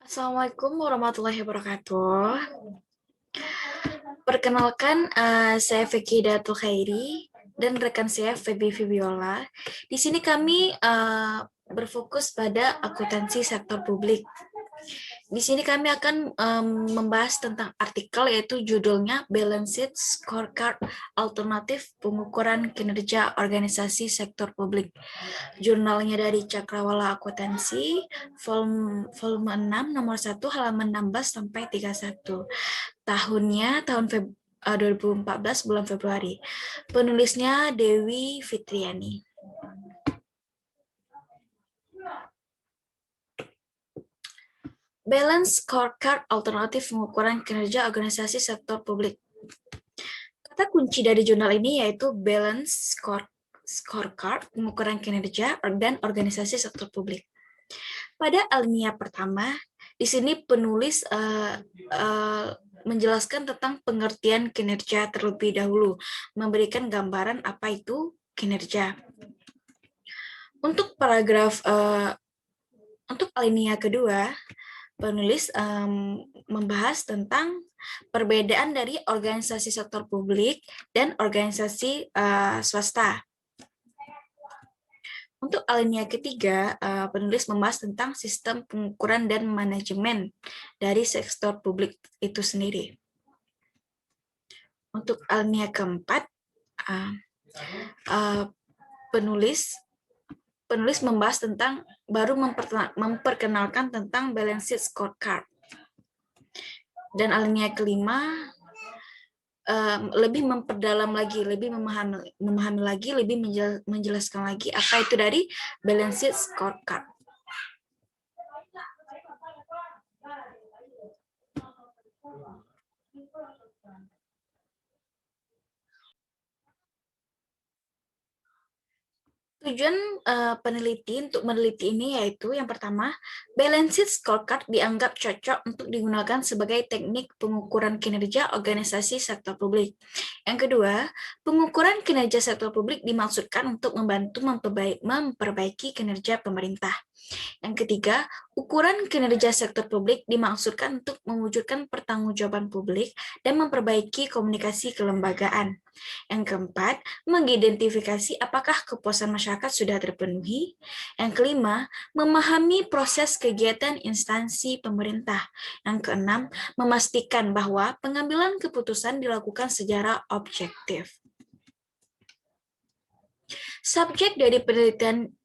Assalamualaikum warahmatullahi wabarakatuh. Perkenalkan, saya Vicky Datul Khairi dan rekan saya Feby Fibiola. Di sini kami berfokus pada akuntansi sektor publik. Di sini kami akan membahas tentang artikel yaitu judulnya Balance Sheet Scorecard Alternatif Pengukuran Kinerja Organisasi Sektor Publik. Jurnalnya dari Cakrawala Akuntansi, volume 6, nomor 1, halaman 16 sampai 31. Tahunnya tahun 2014, bulan Februari. Penulisnya Dewi Fitriani. Balance Scorecard Alternatif Pengukuran Kinerja Organisasi Sektor Publik. Kata kunci dari jurnal ini yaitu Balance Scorecard Pengukuran Kinerja dan Organisasi Sektor Publik. Pada alinea pertama, di sini penulis menjelaskan tentang pengertian kinerja terlebih dahulu, memberikan gambaran apa itu kinerja. Untuk paragraf untuk alinea kedua, penulis membahas tentang perbedaan dari organisasi sektor publik dan organisasi swasta. Untuk alinea ketiga, penulis membahas tentang sistem pengukuran dan manajemen dari sektor publik itu sendiri. Untuk alinea keempat, penulis membahas tentang memperkenalkan tentang balance sheet scorecard. Dan alinea kelima lebih memperdalam lagi, lebih memahami lagi, lebih menjelaskan lagi apa itu dari balance sheet scorecard. Tujuan peneliti untuk meneliti ini yaitu yang pertama, balance sheet scorecard dianggap cocok untuk digunakan sebagai teknik pengukuran kinerja organisasi sektor publik. Yang kedua, pengukuran kinerja sektor publik dimaksudkan untuk membantu memperbaiki kinerja pemerintah. Yang ketiga, ukuran kinerja sektor publik dimaksudkan untuk mewujudkan pertanggungjawaban publik dan memperbaiki komunikasi kelembagaan. Yang keempat, mengidentifikasi apakah kepuasan masyarakat sudah terpenuhi. Yang kelima, memahami proses kegiatan instansi pemerintah. Yang keenam, memastikan bahwa pengambilan keputusan dilakukan secara objektif. Subjek dari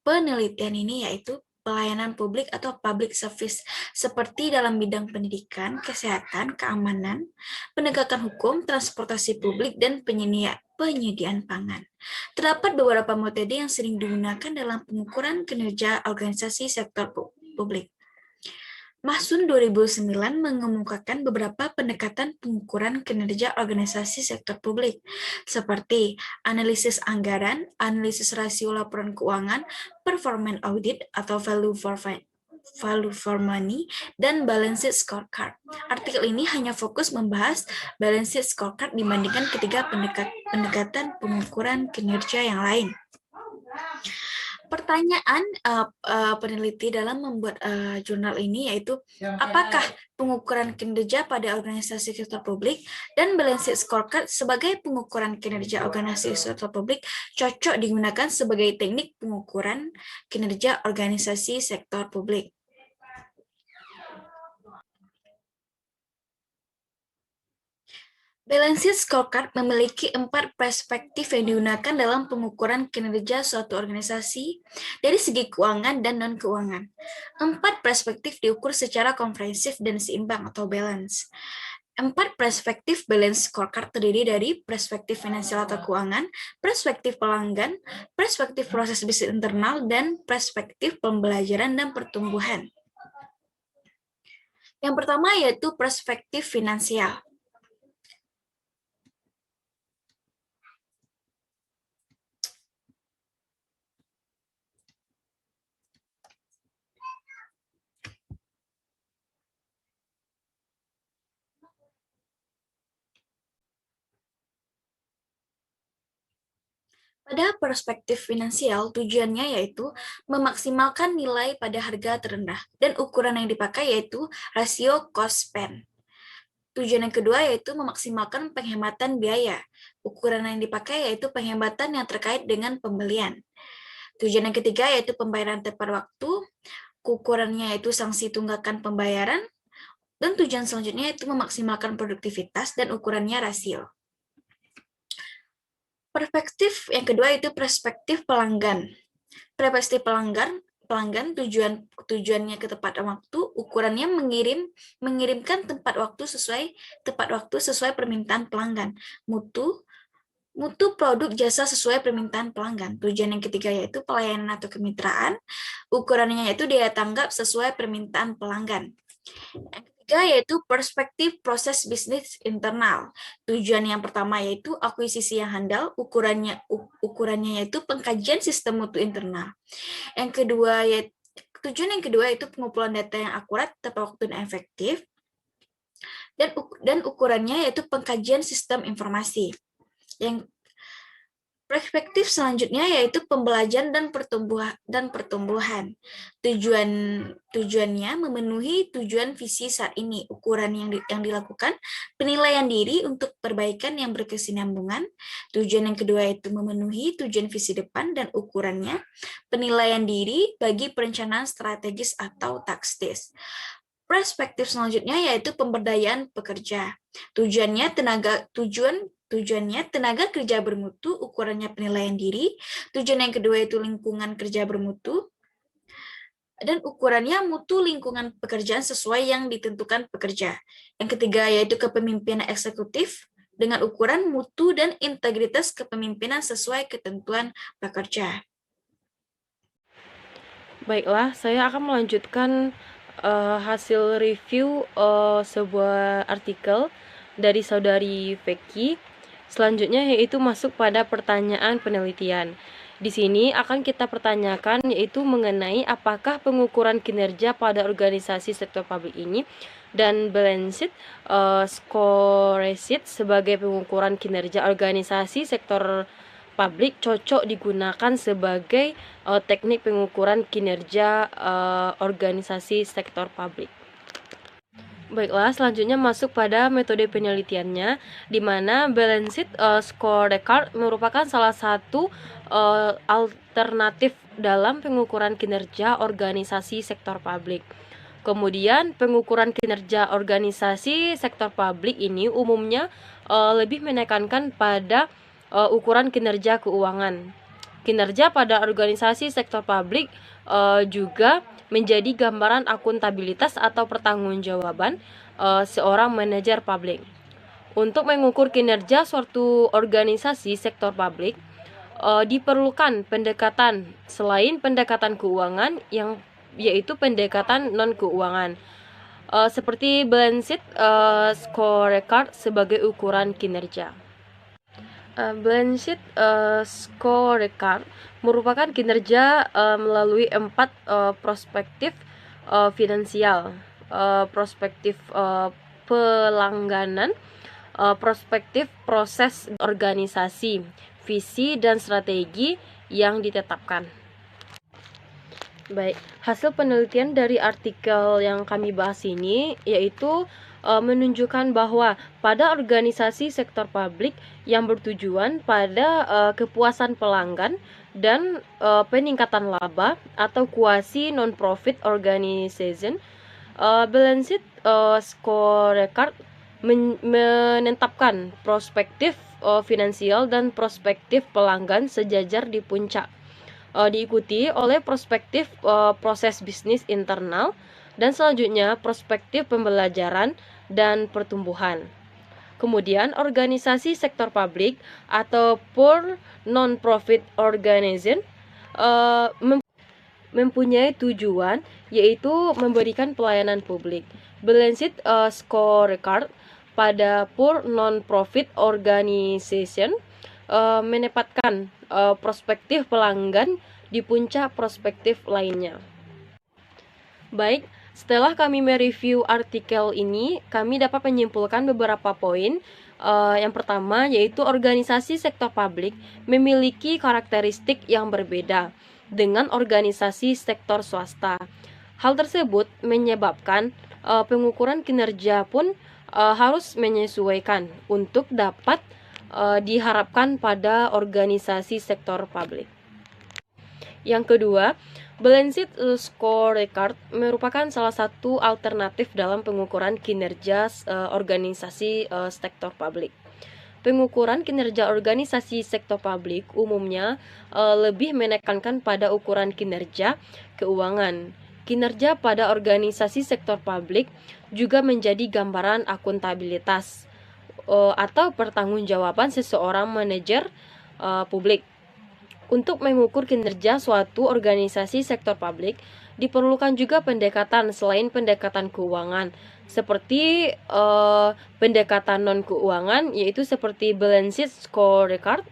penelitian ini yaitu pelayanan publik atau public service, seperti dalam bidang pendidikan, kesehatan, keamanan, penegakan hukum, transportasi publik, dan penyediaan pangan. Terdapat beberapa metode yang sering digunakan dalam pengukuran kinerja organisasi sektor publik. Mahsun 2009 mengemukakan beberapa pendekatan pengukuran kinerja organisasi sektor publik, seperti analisis anggaran, analisis rasio laporan keuangan, performance audit atau value for money, dan balance sheet scorecard. Artikel ini hanya fokus membahas balance sheet scorecard dibandingkan ketiga pendekatan pengukuran kinerja yang lain. Pertanyaan peneliti dalam membuat jurnal ini yaitu apakah pengukuran kinerja pada organisasi sektor publik dan balance sheet scorecard sebagai pengukuran kinerja organisasi sektor publik cocok digunakan sebagai teknik pengukuran kinerja organisasi sektor publik. Balance sheet scorecard memiliki 4 perspektif yang digunakan dalam pengukuran kinerja suatu organisasi dari segi keuangan dan non-keuangan. 4 perspektif diukur secara komprehensif dan seimbang atau balance. 4 perspektif balance scorecard terdiri dari perspektif finansial atau keuangan, perspektif pelanggan, perspektif proses bisnis internal, dan perspektif pembelajaran dan pertumbuhan. Yang pertama yaitu perspektif finansial. Pada perspektif finansial, tujuannya yaitu memaksimalkan nilai pada harga terendah, dan ukuran yang dipakai yaitu rasio cost spend. Tujuan yang kedua yaitu memaksimalkan penghematan biaya. Ukuran yang dipakai yaitu penghematan yang terkait dengan pembelian. Tujuan yang ketiga yaitu pembayaran tepat waktu. Ukurannya yaitu sanksi tunggakan pembayaran. Dan tujuan selanjutnya yaitu memaksimalkan produktivitas dan ukurannya rasio. Perspektif yang kedua itu perspektif pelanggan. Perspektif pelanggan tujuannya ke tepat waktu, ukurannya mengirimkan tepat waktu sesuai permintaan pelanggan. Mutu produk jasa sesuai permintaan pelanggan. Tujuan yang ketiga yaitu pelayanan atau kemitraan, ukurannya yaitu daya tanggap sesuai permintaan pelanggan. Yang ketiga yaitu perspektif proses bisnis internal. Tujuan yang pertama yaitu akuisisi yang handal, ukurannya yaitu pengkajian sistem mutu internal. Tujuan yang kedua yaitu pengumpulan data yang akurat, tepat waktu dan efektif. Dan ukurannya yaitu pengkajian sistem informasi. Yang perspektif selanjutnya yaitu pembelajaran dan pertumbuhan. Tujuannya memenuhi tujuan visi saat ini. Ukuran yang dilakukan penilaian diri untuk perbaikan yang berkesinambungan. Tujuan yang kedua yaitu memenuhi tujuan visi depan, dan ukurannya penilaian diri bagi perencanaan strategis atau taktis. Perspektif selanjutnya yaitu pemberdayaan pekerja. Tujuannya tenaga kerja bermutu, ukurannya penilaian diri. Tujuan yang kedua itu lingkungan kerja bermutu, dan ukurannya mutu lingkungan pekerjaan sesuai yang ditentukan pekerja. Yang ketiga yaitu kepemimpinan eksekutif dengan ukuran mutu dan integritas kepemimpinan sesuai ketentuan pekerja. Baiklah, saya akan melanjutkan hasil review sebuah artikel dari saudari Vicky. Selanjutnya yaitu masuk pada pertanyaan penelitian. Di sini akan kita pertanyakan yaitu mengenai apakah pengukuran kinerja pada organisasi sektor publik ini dan balance sheet, score sheet sebagai pengukuran kinerja organisasi sektor publik cocok digunakan sebagai teknik pengukuran kinerja organisasi sektor publik. Baiklah, selanjutnya masuk pada metode penelitiannya, di mana balance sheet scorecard merupakan salah satu alternatif dalam pengukuran kinerja organisasi sektor publik. Kemudian, pengukuran kinerja organisasi sektor publik ini umumnya lebih menekankan pada ukuran kinerja keuangan. Kinerja pada organisasi sektor publik juga menjadi gambaran akuntabilitas atau pertanggungjawaban seorang manajer publik. Untuk mengukur kinerja suatu organisasi sektor publik, diperlukan pendekatan selain pendekatan keuangan yang yaitu pendekatan non keuangan, seperti balance sheet scorecard sebagai ukuran kinerja. Balance sheet scorecard merupakan kinerja melalui 4 perspektif finansial, perspektif pelangganan, perspektif proses organisasi, visi dan strategi yang ditetapkan. Baik, hasil penelitian dari artikel yang kami bahas ini yaitu menunjukkan bahwa pada organisasi sektor publik yang bertujuan pada kepuasan pelanggan dan peningkatan laba atau quasi non-profit organization, balance sheet scorecard menetapkan perspektif finansial dan perspektif pelanggan sejajar di puncak, diikuti oleh perspektif proses bisnis internal, dan selanjutnya perspektif pembelajaran dan pertumbuhan. Kemudian organisasi sektor publik atau pure non-profit organization mempunyai tujuan yaitu memberikan pelayanan publik. Balance sheet scorecard pada pure non-profit organization menempatkan perspektif pelanggan di puncak perspektif lainnya. Baik, Setelah kami mereview artikel ini, kami dapat menyimpulkan beberapa poin. Yang pertama yaitu organisasi sektor publik memiliki karakteristik yang berbeda dengan organisasi sektor swasta. Hal tersebut menyebabkan pengukuran kinerja pun harus menyesuaikan untuk dapat diharapkan pada organisasi sektor publik. Yang kedua, Balanced Scorecard merupakan salah satu alternatif dalam pengukuran kinerja organisasi sektor publik. Pengukuran kinerja organisasi sektor publik umumnya lebih menekankan pada ukuran kinerja keuangan. Kinerja pada organisasi sektor publik juga menjadi gambaran akuntabilitas atau pertanggungjawaban seseorang manajer publik. Untuk mengukur kinerja suatu organisasi sektor publik, diperlukan juga pendekatan selain pendekatan keuangan, seperti pendekatan non-keuangan, yaitu seperti Balanced Scorecard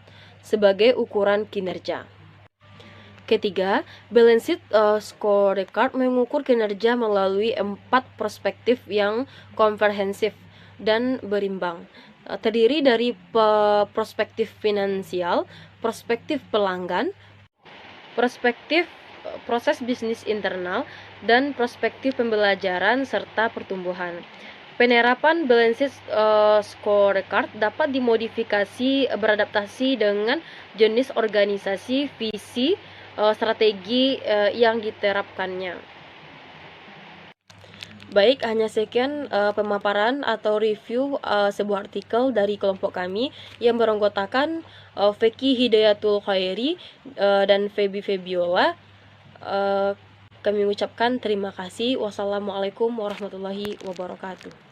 sebagai ukuran kinerja. Ketiga, Balanced Scorecard mengukur kinerja melalui 4 perspektif yang komprehensif dan berimbang. Terdiri dari perspektif finansial, perspektif pelanggan, perspektif proses bisnis internal, dan perspektif pembelajaran serta pertumbuhan. Penerapan Balanced Scorecard dapat dimodifikasi beradaptasi dengan jenis organisasi, visi, strategi yang diterapkannya. Baik, hanya sekian pemaparan atau review sebuah artikel dari kelompok kami yang beranggotakan Feki Hidayatul Khairi dan Febi Febiola. Kami mengucapkan terima kasih. Wassalamualaikum warahmatullahi wabarakatuh.